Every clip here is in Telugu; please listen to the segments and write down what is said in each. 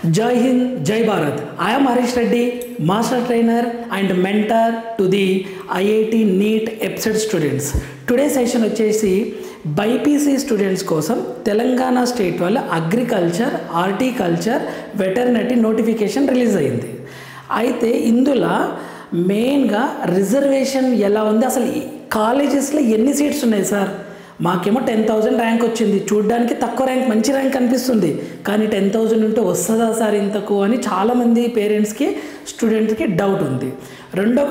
Jai Hind, Jai Bharat. I am Harish Reddy, Master Trainer and Mentor to the IIT NEET EPSET students. Today's session వచ్చేసి బైపీసీ స్టూడెంట్స్ కోసం తెలంగాణ స్టేట్ వల్ల agriculture, horticulture, veterinary notification release అయింది. అయితే ఇందులో మెయిన్గా రిజర్వేషన్ ఎలా ఉంది, అసలు కాలేజెస్లో ఎన్ని సీట్స్ ఉన్నాయి సార్? మాకేమో 10,000 ర్యాంక్ వచ్చింది, చూడడానికి తక్కువ ర్యాంక్, మంచి ర్యాంక్ అనిపిస్తుంది, కానీ 10,000 ఉంటే వస్తుందా సార్ ఇంతకు అని చాలామంది పేరెంట్స్కి స్టూడెంట్స్కి డౌట్ ఉంది. రెండో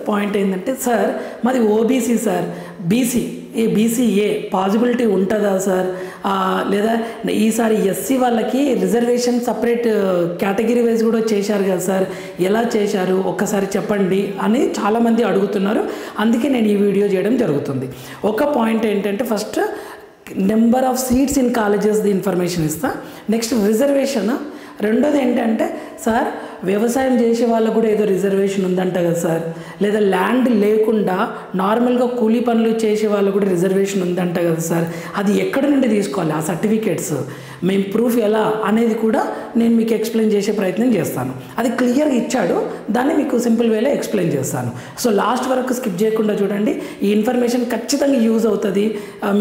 పాయింట్ ఏంటంటే, సార్ మాది ఓబీసీ సార్, బీసీఏ పాసిబిలిటీ ఉంటుందా సార్, లేదా ఈసారి ఎస్సీ వాళ్ళకి రిజర్వేషన్ సపరేట్ కేటగిరీ వైజ్ కూడా చేశారు కదా సార్, ఎలా చేశారు ఒక్కసారి చెప్పండి అని చాలామంది అడుగుతున్నారు. అందుకే నేను ఈ వీడియో చేయడం జరుగుతుంది. ఒక పాయింట్ ఏంటంటే, first number of seats in కాలేజెస్ది ఇన్ఫర్మేషన్ ఇస్తా. Next reservation. రెండోది ఏంటంటే, సార్ వ్యవసాయం చేసే వాళ్ళకు కూడా ఏదో రిజర్వేషన్ ఉందంట కదా సార్, లేదా ల్యాండ్ లేకుండా నార్మల్గా కూలీ పనులు చేసే వాళ్ళకు కూడా రిజర్వేషన్ ఉందంట కదా సార్, అది ఎక్కడి నుండి తీసుకోవాలి, ఆ సర్టిఫికేట్స్ మేము ప్రూఫ్ ఎలా అనేది కూడా నేను మీకు ఎక్స్ప్లెయిన్ చేసే ప్రయత్నం చేస్తాను. అది క్లియర్గా ఇచ్చాడు, దాన్ని మీకు సింపుల్ వేలో ఎక్స్ప్లెయిన్ చేస్తాను. సో లాస్ట్ వరకు స్కిప్ చేయకుండా చూడండి. ఈ ఇన్ఫర్మేషన్ ఖచ్చితంగా యూజ్ అవుతుంది,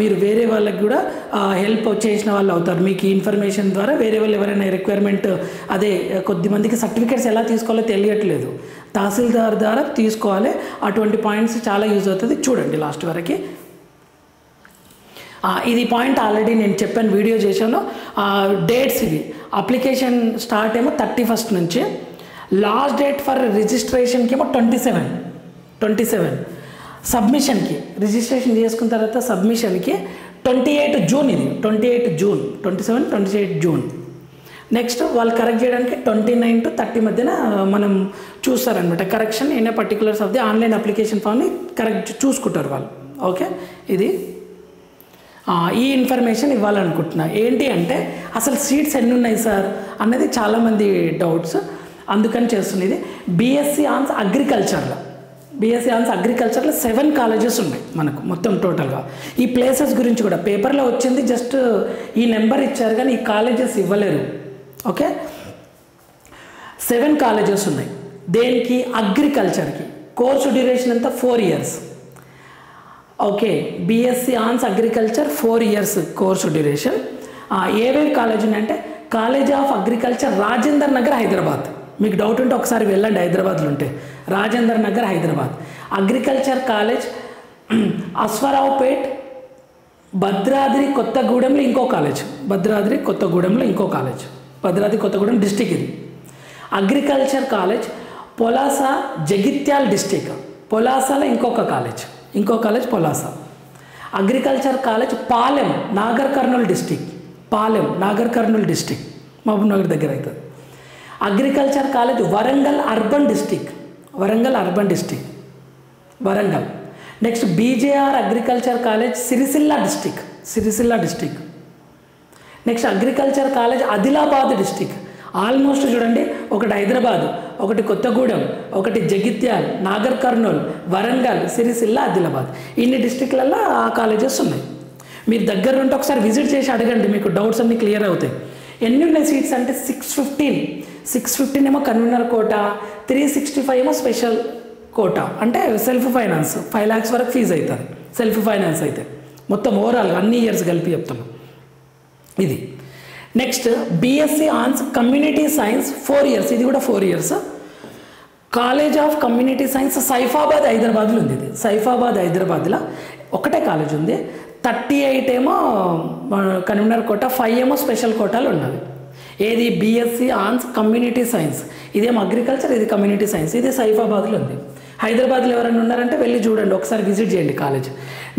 మీరు వేరే వాళ్ళకి కూడా హెల్ప్ చేసిన వాళ్ళు అవుతారు. మీకు ఈ ఇన్ఫర్మేషన్ ద్వారా వేరే వాళ్ళు ఎవరైనా రిక్వైర్మెంట్, అదే కొద్దిమందికి సర్టిఫికేట్స్ ఎలా తీసుకోవాలో తెలియట్లేదు, తహసీల్దార్ ద్వారా తీసుకోవాలి, అటువంటి పాయింట్స్ చాలా యూజ్ అవుతుంది. చూడండి లాస్ట్ వరకు. ఇది పాయింట్ ఆల్రెడీ నేను చెప్పాను, వీడియో చేశాను. డేట్స్ ఇవి. అప్లికేషన్ స్టార్ట్ ఏమో 31st నుంచి, లాస్ట్ డేట్ ఫర్ రిజిస్ట్రేషన్కి ఏమో 27. సబ్మిషన్కి రిజిస్ట్రేషన్ చేసుకున్న తర్వాత సబ్మిషన్కి 28 జూన్. ఇది 28 జూన్, 27-28 జూన్. నెక్స్ట్ వాళ్ళు కరెక్ట్ చేయడానికి 29 to 30 మధ్యన మనం చూస్తారనమాట. కరెక్షన్ ఎన్ని particulars of the online application ఫామ్ని కరెక్ట్ చూసుకుంటారు వాళ్ళు. ఓకే, ఇది ఈ ఇన్ఫర్మేషన్ ఇవ్వాలనుకుంటున్నా. ఏంటి అంటే, అసలు సీట్స్ ఎన్ని ఉన్నాయి సార్ అన్నది చాలామంది డౌట్స్, అందుకని చేస్తుంది. ఇది బీఎస్సీ ఆన్స్ అగ్రికల్చర్లో 7 కాలేజెస్ ఉన్నాయి మనకు మొత్తం టోటల్గా. ఈ ప్లేసెస్ గురించి కూడా పేపర్లో వచ్చింది, జస్ట్ ఈ నెంబర్ ఇచ్చారు కానీ ఈ కాలేజెస్ ఇవ్వలేరు. ఓకే, 7 కాలేజెస్ ఉన్నాయి. దేనికి? అగ్రికల్చర్కి. కోర్సు డ్యూరేషన్ అంతా 4 years. Okay, BSc honours agriculture 4 years course duration. ఏవేవి కాలేజ్ ఉన్నాయంటే, college of agriculture Rajendar Nagar Hyderabad. మీకు డౌట్ ఉంటే ఒకసారి వెళ్ళండి, హైదరాబాద్లో ఉంటే రాజేందర్ నగర్ హైదరాబాద్. అగ్రికల్చర్ కాలేజ్ అశ్వరావుపేట్, భద్రాద్రి కొత్తగూడెంలో ఇంకో కాలేజ్, భద్రాద్రి కొత్తగూడెం డిస్టిక్. ఇది agriculture college Polasa Jagtial district, పొలాసలో ఇంకొక college Polasa. Agriculture college Palem Nagar Kurnool district, Mahabub Nagar దగ్గర అవుతుంది. Agriculture college Warangal urban district. Next BJR agriculture college Sircilla district. Next agriculture college Adilabad district. Almost చూడండి, ఒకటి హైదరాబాద్, ఒకటి కొత్తగూడెం, ఒకటి జగిత్యాల్, నాగర్ కర్నూల్, వరంగల్, సిరిసిల్ల, ఆదిలాబాద్, ఇన్ని డిస్టిక్లలో ఆ కాలేజెస్ ఉన్నాయి. మీరు దగ్గర ఉంటే ఒకసారి విజిట్ చేసి అడగండి, మీకు డౌట్స్ అన్నీ క్లియర్ అవుతాయి. ఎన్ని ఉన్నాయి సీట్స్ అంటే 615 ఏమో కన్వీనర్ కోటా, 365 ఏమో స్పెషల్ కోటా, అంటే సెల్ఫ్ ఫైనాన్స్ 5 lakhs వరకు ఫీజు అవుతుంది. సెల్ఫ్ ఫైనాన్స్ అయితే మొత్తం ఓవరాల్గా అన్ని ఇయర్స్ కలిపి చెప్తున్నాం ఇది. Next BSc hons community science 4 years. ఇది కూడా 4 years. College of community science Saifabad హైదరాబాద్లో ఉంది. ఇది సైఫాబాద్ హైదరాబాద్లో ఒకటే కాలేజ్ ఉంది. 38 ఏమో కన్వీనర్ కోటా, 5 ఏమో స్పెషల్ కోటాలు ఉన్నది. ఏది? BSc hons community science. ఇదేమో అగ్రికల్చర్, ఇది కమ్యూనిటీ సైన్స్. ఇది సైఫాబాద్లో ఉంది. హైదరాబాద్లో ఎవరైనా ఉన్నారంటే వెళ్ళి చూడండి, ఒకసారి విజిట్ చేయండి college.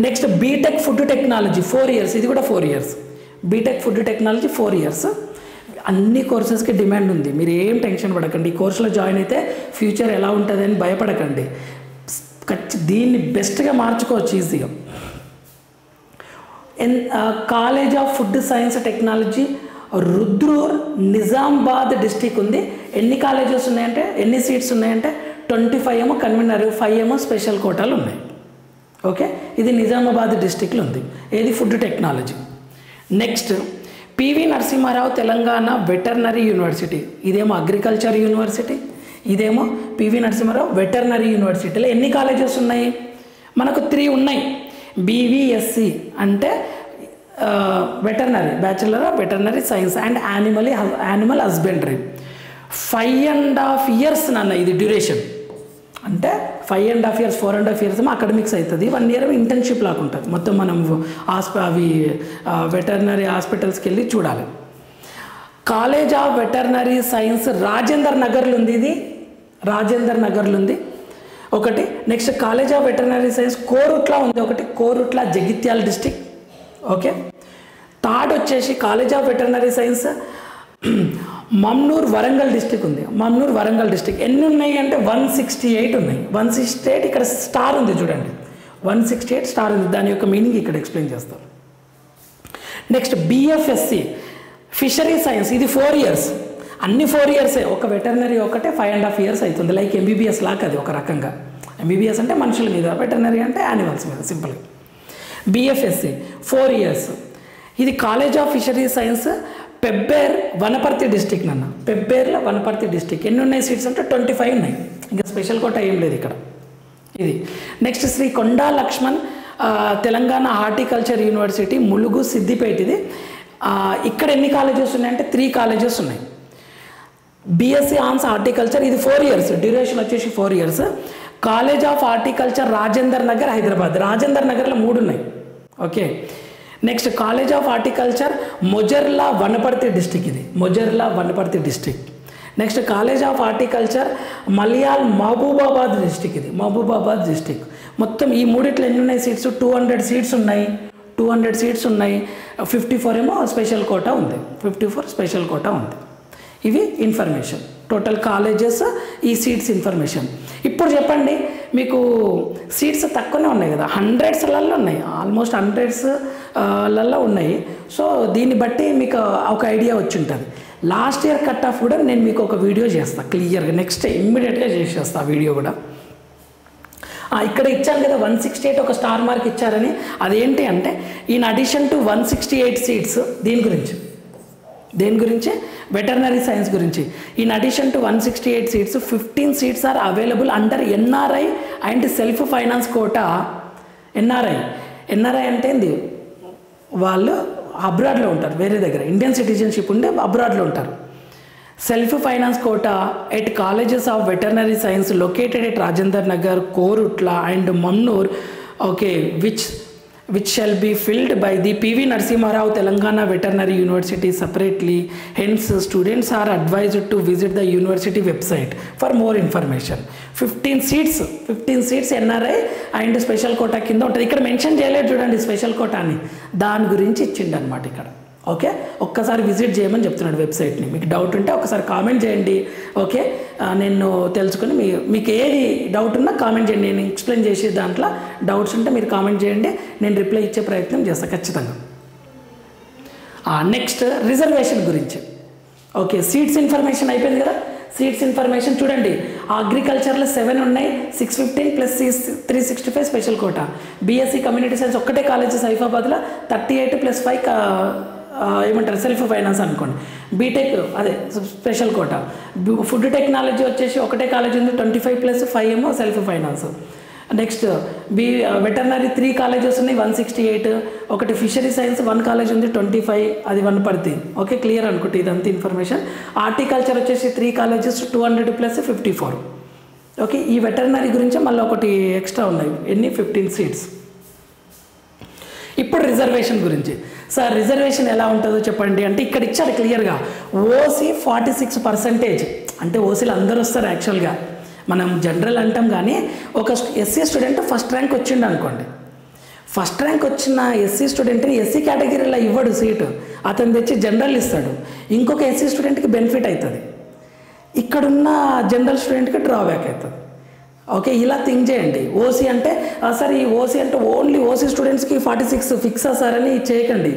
Next BTech food technology 4 years. ఇది కూడా 4 years. BTech food technology 4 years. అన్ని కోర్సెస్కి డిమాండ్ ఉంది, మీరు ఏం టెన్షన్ పడకండి. ఈ కోర్సులో జాయిన్ అయితే ఫ్యూచర్ ఎలా ఉంటుందని భయపడకండి, దీన్ని బెస్ట్గా మార్చుకోవచ్చు ఈజీగా. College of food science technology Rudrur Nizamabad district ఉంది. ఎన్ని కాలేజెస్ ఉన్నాయంటే, ఎన్ని సీట్స్ ఉన్నాయంటే 25 ఏమో కన్వీనర్, 5 ఏమో స్పెషల్ కోటాలు ఉన్నాయి. ఓకే, ఇది నిజామాబాద్ డిస్టిక్లో ఉంది. ఏది? Food technology. Next PV Narasimha Rao Telangana veterinary university, ఇదేమో అగ్రికల్చర్ యూనివర్సిటీ, ఇదేమో పివి నరసింహారావు వెటర్నరీ యూనివర్సిటీలో ఎన్ని కాలేజెస్ ఉన్నాయి? మనకు 3 ఉన్నాయి. బీవీఎస్సి అంటే veterinary, bachelor of veterinary science and animal husbandry. 5.5 years నాన్న ఇది డ్యూరేషన్. అంటే 5.5 years 4.5 years ఏమో అకాడమిక్స్ అవుతుంది, 1 year ఇంటర్న్షిప్ లాగా ఉంటుంది. మొత్తం మనం అవి వెటర్నరీ హాస్పిటల్స్కి వెళ్ళి చూడాలి. College of veterinary science Rajender నగర్లో ఉంది, ఇది రాజేందర్ నగర్లో ఉంది ఒకటి. Next college of veterinary science Korutla ఉంది ఒకటి, Korutla Jagtial district. Okay. Third వచ్చేసి college of veterinary science Mamnoor Warangal district ఉంది, మమ్నూర్ వరంగల్ డిస్టిక్. ఎన్ని ఉన్నాయి అంటే 168 ఉన్నాయి. 168 ఇక్కడ స్టార్ ఉంది చూడండి, 168 స్టార్ ఉంది. దాని యొక్క మీనింగ్ ఇక్కడ ఎక్స్ప్లెయిన్ చేస్తాం. నెక్స్ట్ బిఎఫ్ఎస్సి ఫిషరీ సైన్స్, ఇది 4 years, అన్ని 4 years. ఒక వెటర్నరీ ఒకటే 5.5 years అవుతుంది. లైక్ ఎంబీబీఎస్ లాగా అది ఒక రకంగా. ఎంబీబీఎస్ అంటే మనుషుల మీద, వెటర్నరీ అంటే యానిమల్స్ మీద సింపుల్గా. BFSc 4 years. ఇది college of fishery science Pebbair Wanaparthy district నాన్న, పెబ్బేర్లో వనపర్తి డిస్టిక్. ఎన్ని ఉన్నాయి సీట్స్ అంటే 25 ఉన్నాయి. ఇంకా స్పెషల్ కోటా ఏం లేదు ఇక్కడ. ఇది next Shri Konda Laxman Telangana horticulture university Mulugu Siddipet. ఇది ఇక్కడ ఎన్ని కాలేజెస్ ఉన్నాయంటే 3 colleges ఉన్నాయి. బీఎస్సీ ఆన్స్ హార్టికల్చర్, ఇది 4 years, డ్యూరేషన్ వచ్చేసి 4 years. College of horticulture Rajender Nagar Hyderabad, Rajender నగర్లో 3 ఉన్నాయి. Okay. Next college of horticulture Mojerla Wanaparthy district, ఇది Mojerla Wanaparthy district. Next college of horticulture Malyal Mahabubabad district, ఇది మహబూబాబాద్ డిస్టిక్. మొత్తం ఈ మూడిట్లో ఎన్ని ఉన్నాయి సీట్స్? 200 seats ఉన్నాయి, 200 seats ఉన్నాయి. 54 ఏమో స్పెషల్ కోటా ఉంది, 54 స్పెషల్ కోటా ఉంది. ఇవి ఇన్ఫర్మేషన్, టోటల్ కాలేజెస్, ఈ సీట్స్ ఇన్ఫర్మేషన్. ఇప్పుడు చెప్పండి, మీకు సీట్స్ తక్కువనే ఉన్నాయి కదా, 100sలలో ఉన్నాయి, ఆల్మోస్ట్ 100sలలో ఉన్నాయి. సో దీన్ని బట్టి మీకు ఒక ఐడియా వచ్చి ఉంటుంది. లాస్ట్ ఇయర్ కట్ ఆఫ్ కూడా నేను మీకు ఒక వీడియో చేస్తాను క్లియర్గా, నెక్స్ట్ ఇమ్మీడియట్గా చేసేస్తా ఆ వీడియో కూడా. ఇక్కడ ఇచ్చాను కదా 168 ఒక స్టార్ మార్క్ ఇచ్చారని, అదేంటి అంటే ఇన్ అడిషన్ టు 168 seats, దేని గురించి వెటర్నరీ సైన్స్ గురించి. In addition to 168 seats, 15 seats are available under NRI and self finance quota. NRI అంటే ఏంది? వాళ్ళు అబ్రాడ్లో ఉంటారు, వేరే దగ్గర ఇండియన్ సిటిజన్షిప్ ఉండే అబ్రాడ్లో ఉంటారు. Self finance quota at colleges of veterinary science located at Rajender Nagar, Korutla and Mamnoor. Okay. which shall be filled by the PV Narasimharao Telangana Veterinary University separately. Hence, students are advised to visit the university website for more information. 15 seats NRI and special quota కింద ఉంటుంది. ఇక్కడ మెన్షన్ చేయలేదు చూడండి స్పెషల్ కోటా అని, దాని గురించి ఇచ్చిండు అనమాట ఇక్కడ. ఓకే. ఒక్కసారి విజిట్ చేయమని చెప్తున్నాడు వెబ్సైట్ని. మీకు డౌట్ ఉంటే ఒకసారి కామెంట్ చేయండి. ఓకే. నేను తెలుసుకుని మీకు ఏది డౌట్ ఉన్నా కామెంట్ చేయండి. నేను ఎక్స్ప్లెయిన్ చేసే దాంట్లో డౌట్స్ ఉంటే మీరు కామెంట్ చేయండి, నేను రిప్లై ఇచ్చే ప్రయత్నం చేస్తాను ఖచ్చితంగా. నెక్స్ట్ రిజర్వేషన్ గురించి. ఓకే. సీట్స్ ఇన్ఫర్మేషన్ అయిపోయింది కదా. సీట్స్ ఇన్ఫర్మేషన్ చూడండి, అగ్రికల్చర్లో 7 ఉన్నాయి, 615 plus 365 special quota. BSc community science ఒక్కటే కాలేజ్ సైఫాబాద్లో 38 ప్లస్ 5 ఏమంటారు సెల్ఫ్ ఫైనాన్స్ అనుకోండి. బీటెక్ అదే స్పెషల్ కోటా. ఫుడ్ టెక్నాలజీ వచ్చేసి ఒకటే కాలేజ్ ఉంది, 25 ప్లస్ 5 ఏమో self finance. Next veterinary 3 colleges ఉన్నాయి, 168. ఒకటి ఫిషరీ సైన్స్ 1 college ఉంది, 25, అది వనపర్తి. ఓకే. క్లియర్ అనుకుంటే ఇదంతా ఇన్ఫర్మేషన్. హార్టికల్చర్ వచ్చేసి 3 colleges 200 ప్లస్ 54. ఓకే. ఈ వెటర్నరీ గురించి మళ్ళీ ఒకటి ఎక్స్ట్రా ఉన్నాయి, ఎన్ని 15 seats. ఇప్పుడు రిజర్వేషన్ గురించి. సార్ రిజర్వేషన్ ఎలా ఉంటుందో చెప్పండి అంటే ఇక్కడ ఇచ్చారు క్లియర్గా. ఓసీ 46%, అంటే ఓసీలు అందరూ వస్తారు యాక్చువల్గా, మనం జనరల్ అంటాం కానీ ఒక ఎస్సీ స్టూడెంట్ ఫస్ట్ ర్యాంక్ వచ్చిండు అనుకోండి, ఫస్ట్ ర్యాంక్ వచ్చిన ఎస్సీ స్టూడెంట్ని ఎస్సీ కేటగిరీలో ఇవ్వడు సీటు, అతను తెచ్చి జనరల్ ఇస్తాడు. ఇంకొక ఎస్సీ స్టూడెంట్కి బెనిఫిట్ అవుతుంది, ఇక్కడున్న జనరల్ స్టూడెంట్కి డ్రాబ్యాక్ అవుతుంది. ఓకే. ఇలా థింక్ చేయండి. ఓసీ అంటే సార్ ఈ ఓసీ అంటే ఓన్లీ ఓసీ స్టూడెంట్స్కి 46 ఫిక్సా సార్ అని చేయకండి.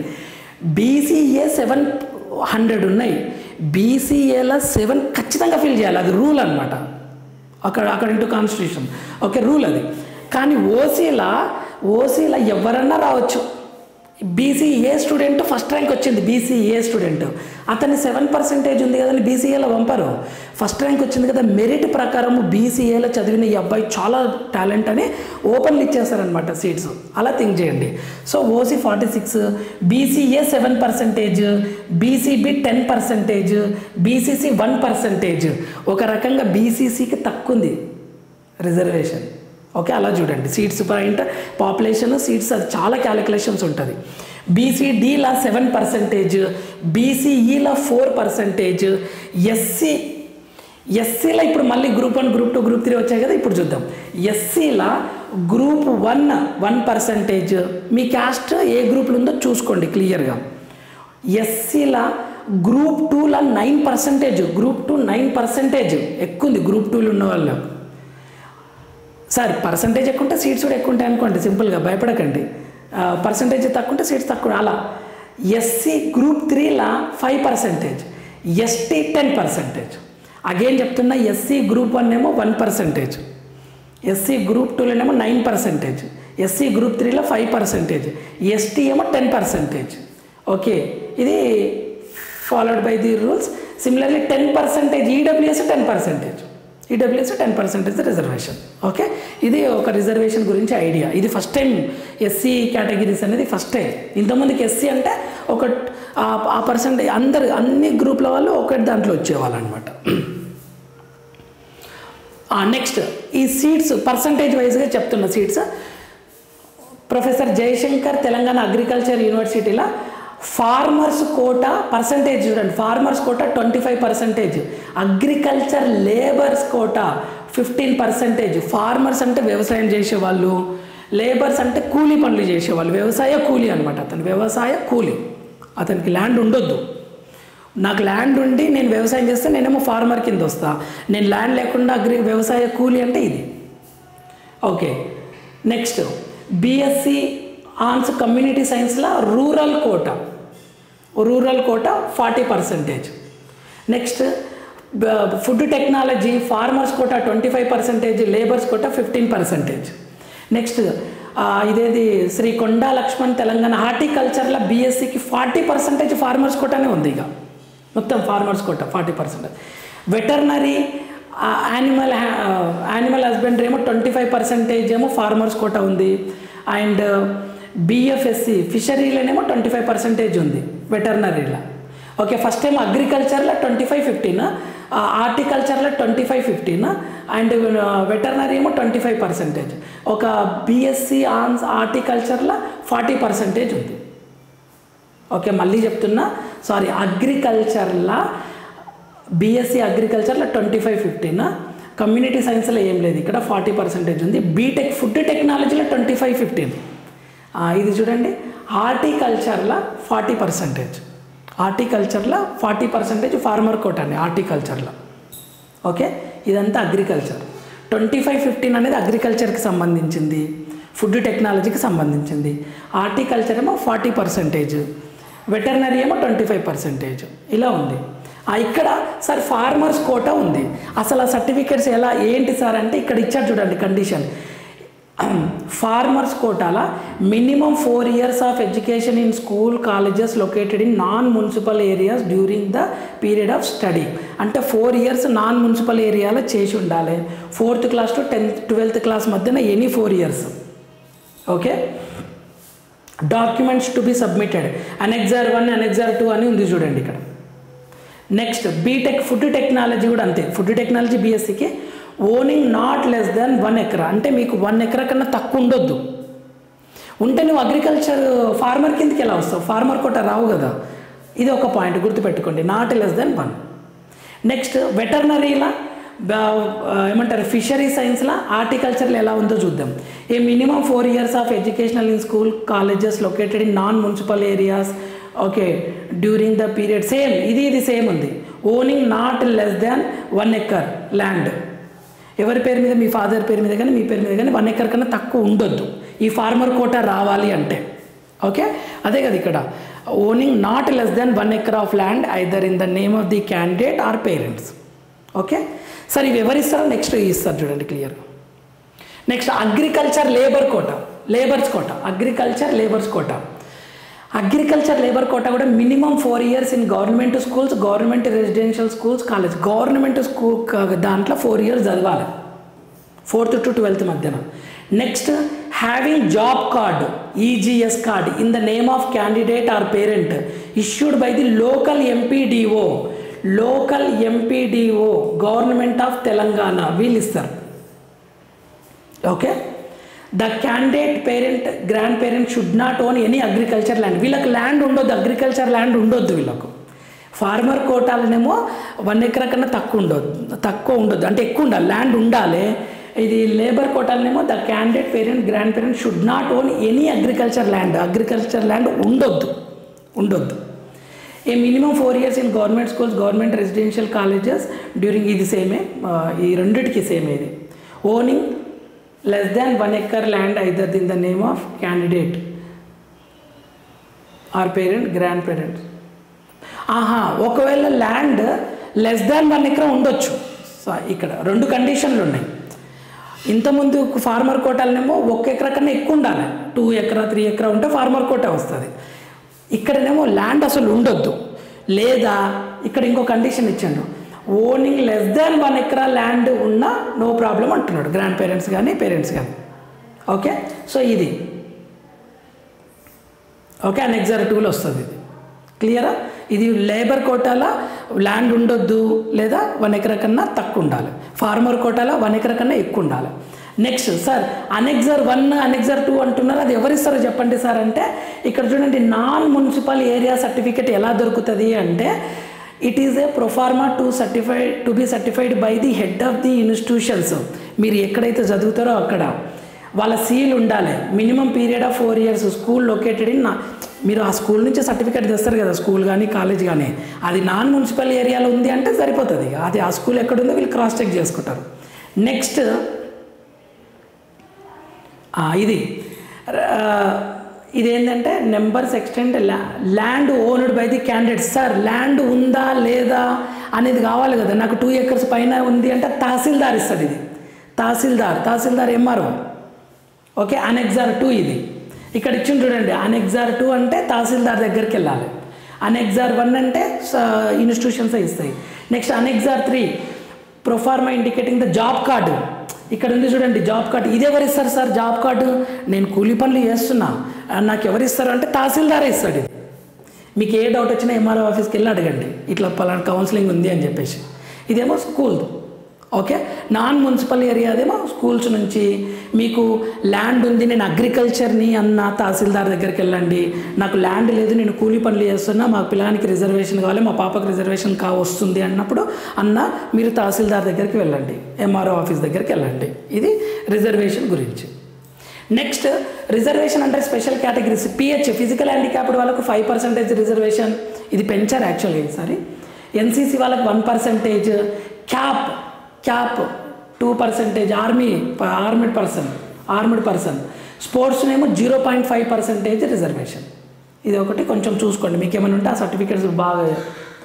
బీసీఏ 700 ఉన్నాయి, బీసీఏలో 7 ఖచ్చితంగా ఫిల్ చేయాలి, అది రూల్ అనమాట అక్కడ ఇంటూ కాన్స్టిట్యూషన్. ఓకే. రూల్ అది. కానీ ఓసీలా ఎవరన్నా రావచ్చు, బీసీఏ స్టూడెంట్ ఫస్ట్ ర్యాంక్ వచ్చింది, బీసీఏ స్టూడెంట్, అతన్ని 7% ఉంది కదండి, బీసీఏలో పంపరు, ఫస్ట్ ర్యాంక్ వచ్చింది కదా, మెరిట్ ప్రకారం బీసీఏలో చదివిన ఈ అబ్బాయి చాలా టాలెంట్ అని ఓపెన్లు ఇచ్చేస్తారనమాట సీట్స్. అలా థింక్ చేయండి. So OC 46, BCA 7%, BCB 10%, BCC 1%. ఒక రకంగా బీసీసీకి తక్కువ ఉంది రిజర్వేషన్. ఓకే, అలా చూడండి. సీట్స్ పాయింట్, పాపులేషన్, సీట్స్, అది చాలా క్యాలిక్యులేషన్స్ ఉంటుంది. బీసీడీలా 7%, బీసీఈలా 4%, ఎస్సీలో ఇప్పుడు మళ్ళీ గ్రూప్ 1, గ్రూప్ 2, గ్రూప్ 3 వచ్చాయి కదా, ఇప్పుడు చూద్దాం. ఎస్సీలా గ్రూప్ 1%. మీ క్యాస్ట్ ఏ గ్రూప్లో ఉందో చూసుకోండి క్లియర్గా. ఎస్సీలా గ్రూప్ 2లా 9%, గ్రూప్ 2 9%, ఎక్కువ ఉంది గ్రూప్ 2లో ఉన్న వాళ్ళు. సార్ పర్సంటేజ్ ఎక్కువ ఉంటే సీట్స్ కూడా ఎక్కువ ఉంటాయి అనుకోండి, సింపుల్గా భయపడకండి. పర్సంటేజ్ తక్కువ ఉంటే సీట్స్ తక్కువ. అలా ఎస్సీ గ్రూప్ 3లా 5%, ఎస్టీ 10%. అగైన్ చెప్తున్నా, ఎస్సీ గ్రూప్ 1 ఏమో 1%, ఎస్సీ గ్రూప్ 2లోనేమో 9%, ఎస్సీ గ్రూప్ 3లో 5%, ఎస్టీ ఏమో 10%. ఓకే, ఇది followed by the rules. Similarly 10% EWS 10%, EWS 10% reservation. Okay, ఇది ఒక రిజర్వేషన్ గురించి ఐడియా. ఇది ఫస్ట్ టైం ఎస్సీ కేటగిరీస్ అనేది ఫస్ట్ టైం. ఇంతమందికి ఎస్సీ అంటే ఒక ఆ పర్సెంటేజ్ అందరు అన్ని గ్రూప్ల వాళ్ళు ఒకటి దాంట్లో వచ్చేవాళ్ళు అనమాట. నెక్స్ట్ ఈ సీట్స్ పర్సంటేజ్ వైజ్గా చెప్తున్న seats. Professor Jayashankar Telangana agriculture యూనివర్సిటీలో ఫార్మర్స్ కోటా పర్సంటేజ్ చూడండి, farmers quota 25%, agriculture labours quota 15%. Farmers అంటే వ్యవసాయం చేసేవాళ్ళు, లేబర్స్ అంటే కూలీ పనులు చేసేవాళ్ళు, వ్యవసాయ కూలీ అనమాట. అతను వ్యవసాయ కూలీ, అతనికి ల్యాండ్ ఉండొద్దు. నాకు ల్యాండ్ ఉండి నేను వ్యవసాయం చేస్తే నేనేమో ఫార్మర్ కింద వస్తా, నేను ల్యాండ్ లేకుండా వ్యవసాయ కూలీ అంటే ఇది. Okay, next BSc hons community సైన్స్లో rural quota 40%. Next food technology farmers quota 25%, labours quota 15%. Next ఇదేది శ్రీ కొండా లక్ష్మణ్ తెలంగాణ హార్టికల్చర్లో బీఎస్సీకి 40% ఫార్మర్స్ కోటానే ఉంది. ఇక మొత్తం farmers quota 40%. Veterinary animal husbandry ఏమో 25% ఏమో ఫార్మర్స్ కోటా ఉంది. అండ్ బిఎఫ్ఎస్సి ఫిషరీలోనేమో 25% ఉంది వెటర్నరీలో. ఓకే, ఫస్ట్ టైం అగ్రికల్చర్లో 25-15, హార్టికల్చర్లో 25-15, అండ్ వెటర్నరీ ఏమో 25%. ఒక బిఎస్సి ఆన్ హార్టికల్చర్లో 40% ఉంది. ఓకే, మళ్ళీ చెప్తున్నా, సారీ, అగ్రికల్చర్లో బిఎస్సి అగ్రికల్చర్లో 25-15, కమ్యూనిటీ సైన్స్లో ఏం లేదు, ఇక్కడ 40% ఉంది. బీటెక్ ఫుడ్ టెక్నాలజీలో 25-15. ఇది చూడండి, హార్టికల్చర్లో 40%, హార్టికల్చర్లో 40% ఫార్మర్ కోట అండి హార్టికల్చర్లో. ఓకే, ఇదంతా అగ్రికల్చర్. 25-15 అనేది అగ్రికల్చర్కి సంబంధించింది, ఫుడ్ టెక్నాలజీకి సంబంధించింది. హార్టికల్చర్ ఏమో 40%, వెటర్నరీ ఏమో 25%. ఇలా ఉంది. ఇక్కడ సార్ ఫార్మర్స్ కోటా ఉంది, అసలు ఆ సర్టిఫికేట్స్ ఎలా ఏంటి సార్ అంటే ఇక్కడ ఇచ్చారు చూడండి కండిషన్. ఫార్మర్స్ కోటాల minimum 4 years of education in school colleges located in non municipal areas during the period of study. అంటే 4 years నాన్ మున్సిపల్ ఏరియాలో చేసి ఉండాలి. 4th class to 12th class మధ్యన any 4 years. Okay, documents to be submitted annexure 1, annexure 2 అని ఉంది చూడండి ఇక్కడ. నెక్స్ట్ బీటెక్ ఫుడ్ టెక్నాలజీ కూడా అంతే. ఫుడ్ టెక్నాలజీ బీఎస్సీకి owning not less than 1 acre, అంటే మీకు 1 acre కన్నా తక్కువ ఉండొద్దు. ఉంటే నువ్వు అగ్రికల్చర్ ఫార్మర్ కిందకి ఎలా వస్తావు, ఫార్మర్ కోట రావు కదా. ఇది ఒక పాయింట్ గుర్తుపెట్టుకోండి, నాట్ లెస్ దెన్ 1. నెక్స్ట్ వెటర్నరీలా ఏమంటారు, ఫిషరీ సైన్స్లో హార్టికల్చర్లో ఎలా ఉందో చూద్దాం. A minimum 4 years of educational in school colleges located in non municipal areas. Okay, during the period same, ఇది సేమ్ ఉంది. Owning not less than 1 acre land, ఎవరి పేరు మీద, మీ ఫాదర్ పేరు మీద కానీ మీ పేరు మీద కానీ 1 acre కన్నా తక్కువ ఉండొద్దు ఈ ఫార్మర్ కోటా రావాలి అంటే. ఓకే, అదే కదా ఇక్కడ owning not less than 1 acre of land either in the name of the candidate or parents. Okay sir, ఇవి ఎవరు ఇస్తారో నెక్స్ట్ ఇస్తారు చూడండి క్లియర్గా. Next agriculture labour quota, labours quota, agriculture labours quota. Agriculture labour quota కూడా minimum 4 years in government schools, government residential schools, college. Government school దాంట్లో 4 years చదవాలి, 4th to 12th మధ్యన. Next having job card, EGS card in the name of candidate or parent issued by the local MPDO, government of Telangana వీళ్ళు ఇస్తారు. Okay. The candidate parent grand parent should not own any agriculture land. వీళ్ళకి ల్యాండ్ ఉండొద్దు, అగ్రికల్చర్ ల్యాండ్ ఉండొద్దు వీళ్ళకు. ఫార్మర్ కోటాలనేమో 1 acre కన్నా తక్కువ ఉండొద్దు, అంటే ఎక్కువ ఉండాలి, ల్యాండ్ ఉండాలి. ఇది లేబర్ కోటాలనేమో the candidate parent grand parent should not own any agriculture land ఉండొద్దు. A minimum 4 years in government schools, government residential colleges during, ఇది సేమే, ఈ రెండింటికి సేమే ఇది. Owning less than 1 acre land either in the name of candidate or parent grandparents. ఒకవేళ ల్యాండ్ లెస్ దాన్ 1 acre ఉండొచ్చు. సో ఇక్కడ 2 కండిషన్లు ఉన్నాయి. ఇంతకుముందు ఫార్మర్ కోటాలనేమో 1 acre కన్నా ఎక్కువ ఉండాలి, 2 acre 3 acre ఉంటే ఫార్మర్ కోటా వస్తుంది. ఇక్కడనేమో ల్యాండ్ అసలు ఉండొద్దు, లేదా ఇక్కడ ఇంకో కండిషన్ ఇచ్చాడు, owning less than 1 acre land ఉన్నా నో ప్రాబ్లం అంటున్నాడు, గ్రాండ్ పేరెంట్స్ కానీ పేరెంట్స్ కానీ. ఓకే. సో ఇది ఓకే, అనెక్సర్ 2లో వస్తుంది ఇది. క్లియరా? ఇది లేబర్ కోటాలో ల్యాండ్ ఉండొద్దు, లేదా 1 acre కన్నా తక్కువ ఉండాలి. ఫార్మర్ కోటాలో 1 acre కన్నా ఎక్కువ ఉండాలి. నెక్స్ట్ సార్ అనెక్సర్ 1, అనెక్సర్ 2 అంటున్నారు, అది ఎవరిస్తారో చెప్పండి సార్ అంటే, ఇక్కడ చూడండి నాన్ మున్సిపల్ ఏరియా సర్టిఫికేట్ ఎలా దొరుకుతుంది అంటే, it is a proforma to be certified by the head of the institutions. మీరు ఎక్కడైతే చదువుతారో అక్కడ వాళ్ళ సీల్ ఉండాలి. Minimum period of 4 years, school located in, మీరు ఆ స్కూల్ నుంచి సర్టిఫికేట్ తెస్తారు కదా, స్కూల్ కానీ కాలేజ్ కానీ, అది నాన్ మున్సిపల్ ఏరియాలో ఉంది అంటే సరిపోతుంది. అది ఆ స్కూల్ ఎక్కడుందో వీళ్ళు క్రాస్ చెక్ చేసుకుంటారు. నెక్స్ట్ ఇదేంటంటే numbers extend land owned by the candidate. Sir land ఉందా లేదా అనేది కావాలి కదా, నాకు 2 acres పైన ఉంది అంటే తహసీల్దార్ ఇస్తుంది. ఇది తహసీల్దార్ ఎంఆర్ఓ. ఓకే. అనెక్సర్ 2 ఇది ఇక్కడ ఇచ్చింది చూడండి. అనెక్సర్ 2 అంటే తహసీల్దార్ దగ్గరికి వెళ్ళాలి. అనెక్సర్ 1 అంటే ఇన్స్టిట్యూషన్స్ ఇస్తాయి. Next annexure 3 proforma indicating the job card. ఇక్కడ ఉంది చూడండి జాబ్ కార్డు. ఇది ఎవరు ఇస్తారు సార్ జాబ్ కార్డు? నేను కూలీ పనులు చేస్తున్నా, నాకు ఎవరు ఇస్తారు అంటే తహసీల్దారే ఇస్తాడు. ఇది మీకు ఏ డౌట్ వచ్చినా ఎంఆర్ఓ ఆఫీస్కి వెళ్ళి అడగండి, ఇట్లా పలానా కౌన్సిలింగ్ ఉంది అని చెప్పేసి. ఇదేమో school. Okay. Non municipal area అదేమో స్కూల్స్ నుంచి. మీకు ల్యాండ్ ఉంది, నేను అగ్రికల్చర్ని అన్న తహసీల్దార్ దగ్గరికి వెళ్ళండి. నాకు ల్యాండ్ లేదు, నేను కూలీ పనులు చేస్తున్నా, మా పిల్లగానికి రిజర్వేషన్ కావాలి, మా పాపకు రిజర్వేషన్ వస్తుంది అన్నప్పుడు అన్న మీరు తహసీల్దార్ దగ్గరికి వెళ్ళండి, ఎంఆర్ఓ ఆఫీస్ దగ్గరికి వెళ్ళండి. ఇది రిజర్వేషన్ గురించి. నెక్స్ట్ రిజర్వేషన్ అంటే special categories. PH physical handicapped వాళ్ళకు 5% రిజర్వేషన్, ఇది పెంచారు యాక్చువల్గా ఈసారి. ఎన్సీసీ వాళ్ళకి 1%, క్యాప్ 2%, ఆర్మీడ్ పర్సన్ స్పోర్ట్స్నేమో 0.5% రిజర్వేషన్. ఇది ఒకటి కొంచెం చూసుకోండి, మీకు ఏమైనా ఉంటే ఆ సర్టిఫికేట్స్ బాగా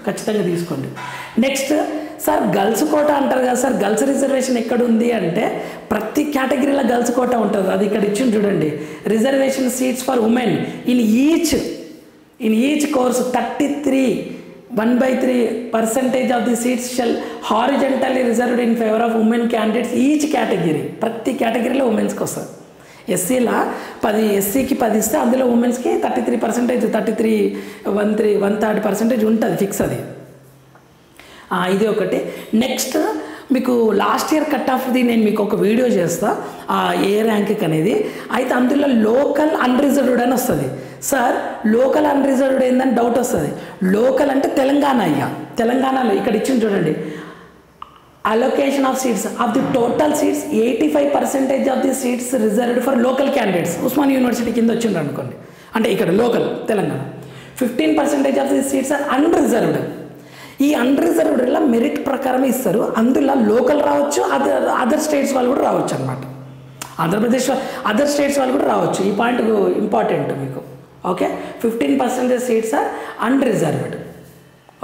ఖచ్చితంగా తీసుకోండి. నెక్స్ట్ సార్ గర్ల్స్ కోటా అంటారు కదా సార్, గర్ల్స్ రిజర్వేషన్ ఎక్కడ ఉంది అంటే ప్రతి కేటగిరీలో గర్ల్స్ కోటా ఉంటుంది. అది ఇక్కడ ఇచ్చింది చూడండి. Reservation seats for women in each course 1/3% of the seats shall horizontally reserved in favour of women candidates each category. ప్రతి కేటగిరీలో ఉమెన్స్కి వస్తుంది. ఎస్సీలా 10, ఎస్సీకి 10 ఇస్తే అందులో ఉమెన్స్కి 33%, 1/3% ఉంటుంది ఫిక్స్ అది. ఇది ఒకటి. నెక్స్ట్ మీకు లాస్ట్ ఇయర్ కట్ ఆఫ్ది నేను మీకు ఒక వీడియో చేస్తా, ఏ ర్యాంక్కి అనేది. అయితే అందులో లోకల్ అన్రిజర్వ్డ్ అని వస్తుంది. సార్ లోకల్ అన్రిజర్వ్డ్ ఏందని డౌట్ వస్తుంది. లోకల్ అంటే తెలంగాణ. తెలంగాణలో ఇక్కడ ఇచ్చింది చూడండి. allocation of seats of the total seats 85% of the seats reserved for local candidates. Osmania university కింద వచ్చిండ్రు అనుకోండి, అంటే ఇక్కడ local Telangana. 15% of the seats are unreserved. ఈ అన్రిజర్వ్డ్లో మెరిట్ ప్రకారం ఇస్తారు. అందులో లోకల్ రావచ్చు, అదర్ స్టేట్స్ వాళ్ళు కూడా రావచ్చు అనమాట. ఆంధ్రప్రదేశ్ అదర్ స్టేట్స్ వాళ్ళు కూడా రావచ్చు. ఈ పాయింట్ ఇంపార్టెంట్ మీకు. Okay. 15% seats are unreserved.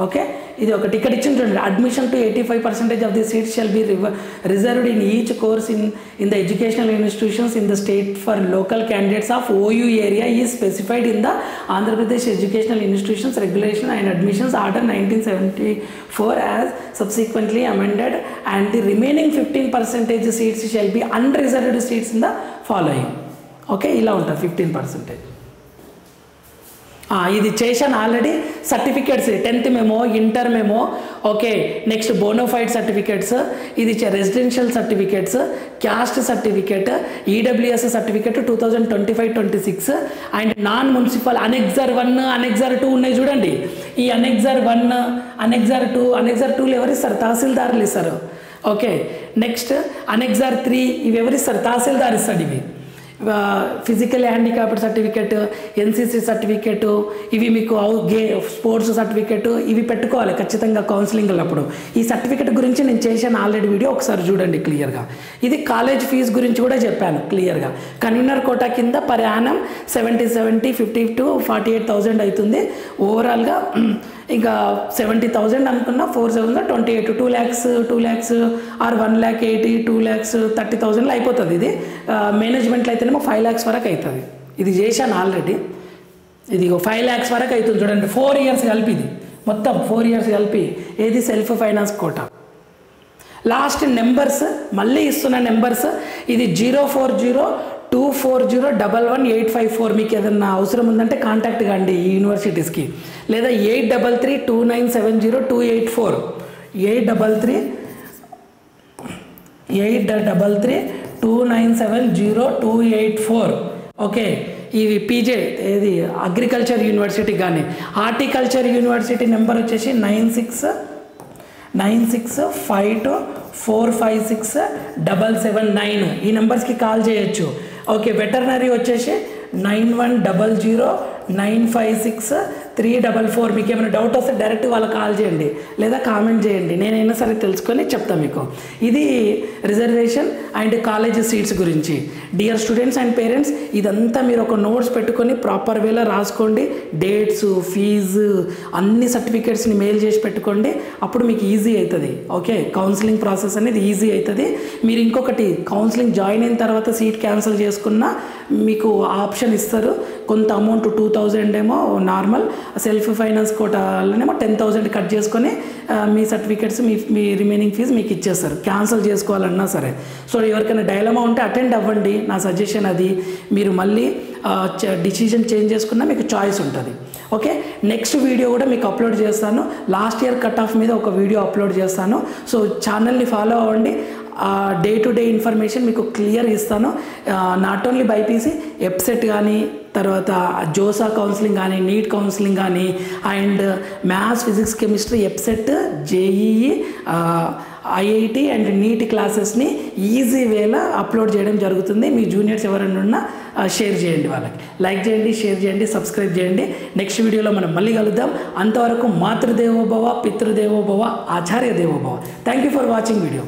Okay, ఇది ఒకటి. ఇక్కడ ఇచ్చిన చూడండి, admission to 85% of the seats shall be reserved in each course in the educational institutions in the state for local candidates of OU area is specified in the Andhra Pradesh educational institutions regulation and admissions order 1974 as subsequently amended and the remaining 15% seats shall be unreserved seats in the following. Okay, ఇలా ఉంటుంది 15%. ఇది చేశాను already. Certificates 10th memo, inter memo, okay. Next bonafide certificates, ఇది residential certificates, caste certificate, EWS certificate 2025-26 and non municipal annexure 1, annexure 2 ఉన్నాయి చూడండి. ఈ అనెక్సర్ 1, అనెక్సర్ 2, అనెక్సర్ 2 ఎవరు ఇస్తారు? తహసీల్దారులు ఇస్తారు. ఓకే, నెక్స్ట్ అనెక్సర్ 3 ఇవి ఎవరు ఇస్తారు? తహసీల్దార్ ఇస్తాడు. ఇవి physical handicapped certificate, NCC certificate, ఇవి మీకు స్పోర్ట్స్ సర్టిఫికేట్ ఇవి పెట్టుకోవాలి ఖచ్చితంగా కౌన్సిలింగ్ అప్పుడు. ఈ సర్టిఫికేట్ గురించి నేను చేశాను ఆల్రెడీ వీడియో, ఒకసారి చూడండి క్లియర్గా. ఇది కాలేజ్ ఫీజు గురించి కూడా చెప్పాను క్లియర్గా. కన్వీనర్ కోటా కింద పర్ యానం 70 50 to 48,000 అవుతుంది. ఓవరాల్గా ఇంకా 70,000 అనుకున్నా 4,028 2 lakhs ఆర్ 1,80,000 2,30,000 అయిపోతుంది. ఇది మేనేజ్మెంట్లో అయితేనేమో 5 lakhs వరకు అవుతుంది. ఇది చేశాను ఆల్రెడీ. ఇది 5 lakhs వరకు అవుతుంది చూడండి. 4 years కలిపి, ఇది మొత్తం 4 years కలిపి. ఏది? Self finance quota. Last numbers మళ్ళీ ఇస్తున్న నెంబర్స్, ఇది 04024011854. మీకు ఏదన్నా అవసరం ఉందంటే కాంటాక్ట్ కాండి ఈ యూనివర్సిటీస్కి, లేదా 8332970284 8332970284. ఓకే, ఇవి పీజే ఏది అగ్రికల్చర్ యూనివర్సిటీ కానీ. హార్టికల్చర్ యూనివర్సిటీ నెంబర్ వచ్చేసి 9652456779. ఈ నెంబర్స్కి కాల్ చేయొచ్చు. ఓకే, వెటర్నరీ వచ్చేసి 9100956344. మీకు ఏమైనా డౌట్ వస్తే డైరెక్ట్ వాళ్ళకి కాల్ చేయండి లేదా కామెంట్ చేయండి, నేనైనా సరే తెలుసుకొని చెప్తాను మీకు. ఇది రిజర్వేషన్ అండ్ కాలేజ్ సీట్స్ గురించి. డియర్ స్టూడెంట్స్ అండ్ పేరెంట్స్, ఇదంతా మీరు ఒక నోట్స్ పెట్టుకొని ప్రాపర్ వేలో రాసుకోండి. డేట్స్, ఫీజు, అన్ని సర్టిఫికేట్స్ని మెయిల్ చేసి పెట్టుకోండి. అప్పుడు మీకు ఈజీ అవుతుంది. ఓకే, కౌన్సిలింగ్ ప్రాసెస్ అనేది ఈజీ అవుతుంది. మీరు ఇంకొకటి, కౌన్సిలింగ్ జాయిన్ అయిన తర్వాత సీట్ క్యాన్సిల్ చేసుకున్నా మీకు ఆప్షన్ ఇస్తారు. కొంత అమౌంట్ 2,000 ఏమో నార్మల్, సెల్ఫ్ ఫైనాన్స్ కోటాలోనేమో 10,000 కట్ చేసుకొని మీ సర్టిఫికేట్స్ మీ రిమైనింగ్ ఫీజు మీకు ఇచ్చేస్తారు క్యాన్సిల్ చేసుకోవాలన్నా సరే. సో ఎవరికైనా డైలమా ఉంటే అటెండ్ అవ్వండి, నా సజెషన్ అది. మీరు మళ్ళీ డిసిజన్ చేంజ్ చేసుకున్నా మీకు చాయిస్ ఉంటుంది. ఓకే, నెక్స్ట్ వీడియో కూడా మీకు అప్లోడ్ చేస్తాను. లాస్ట్ ఇయర్ కట్ ఆఫ్ మీద ఒక వీడియో అప్లోడ్ చేస్తాను. సో ఛానల్ని ఫాలో అవ్వండి. డే టు డే ఇన్ఫర్మేషన్ మీకు క్లియర్ ఇస్తాను. నాట్ ఓన్లీ బైపీసీ, ఎప్సెట్ కానీ, తర్వాత జోసా కౌన్సిలింగ్ కానీ, నీట్ కౌన్సిలింగ్ కానీ, and maths, physics, chemistry, EAPCET, JEE, IIT and NEET క్లాసెస్ని ఈజీ వేలా అప్లోడ్ చేయడం జరుగుతుంది. మీ జూనియర్స్ ఎవరైనా ఉన్నా షేర్ చేయండి, వాళ్ళకి లైక్ చేయండి, షేర్ చేయండి, సబ్స్క్రైబ్ చేయండి. నెక్స్ట్ వీడియోలో మనం మళ్ళీ కలుద్దాం. అంతవరకు మాతృదేవోభవ, పితృదేవోభవ, ఆచార్య దేవోభవ. Thank you for watching video.